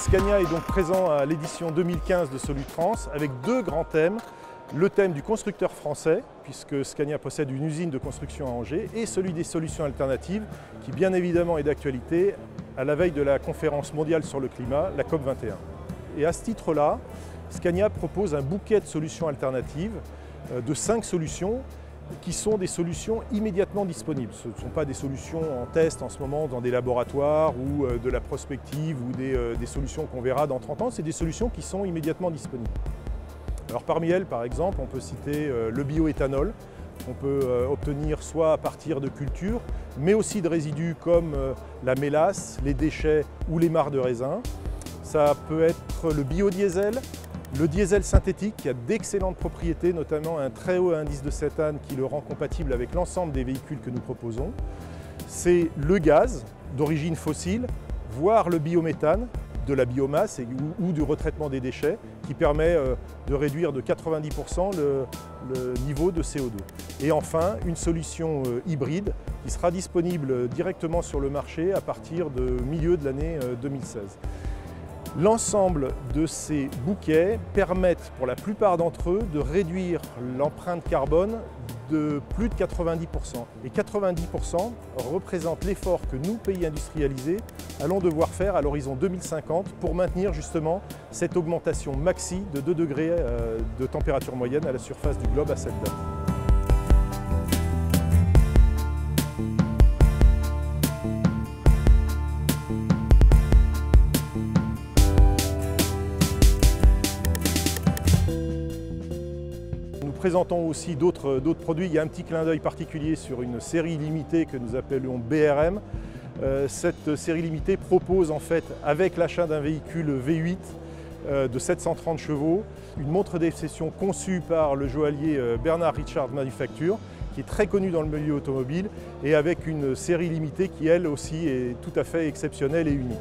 Scania est donc présent à l'édition 2015 de Solutrans avec deux grands thèmes. Le thème du constructeur français, puisque Scania possède une usine de construction à Angers, et celui des solutions alternatives, qui bien évidemment est d'actualité à la veille de la conférence mondiale sur le climat, la COP21. Et à ce titre-là, Scania propose un bouquet de solutions alternatives, de 5 solutions, qui sont des solutions immédiatement disponibles. Ce ne sont pas des solutions en test en ce moment dans des laboratoires ou de la prospective ou des solutions qu'on verra dans 30 ans, c'est des solutions qui sont immédiatement disponibles. Alors parmi elles, par exemple, on peut citer le bioéthanol, qu'on peut obtenir soit à partir de cultures, mais aussi de résidus comme la mélasse, les déchets ou les mares de raisin. Ça peut être le biodiesel, le diesel synthétique qui a d'excellentes propriétés, notamment un très haut indice de cétane qui le rend compatible avec l'ensemble des véhicules que nous proposons. C'est le gaz d'origine fossile, voire le biométhane, de la biomasse ou du retraitement des déchets qui permet de réduire de 90% le niveau de CO2. Et enfin, une solution hybride qui sera disponible directement sur le marché à partir de milieu de l'année 2016. L'ensemble de ces bouquets permettent pour la plupart d'entre eux de réduire l'empreinte carbone de plus de 90%. Et 90% représente l'effort que nous, pays industrialisés, allons devoir faire à l'horizon 2050 pour maintenir justement cette augmentation maxi de 2 degrés de température moyenne à la surface du globe à cette date. Nous présentons aussi d'autres produits. Il y a un petit clin d'œil particulier sur une série limitée que nous appelons BRM. Cette série limitée propose en fait, avec l'achat d'un véhicule V8 de 730 chevaux, une montre d'exception conçue par le joaillier Bernard Richard Manufacture, qui est très connu dans le milieu automobile, et avec une série limitée qui elle aussi est tout à fait exceptionnelle et unique.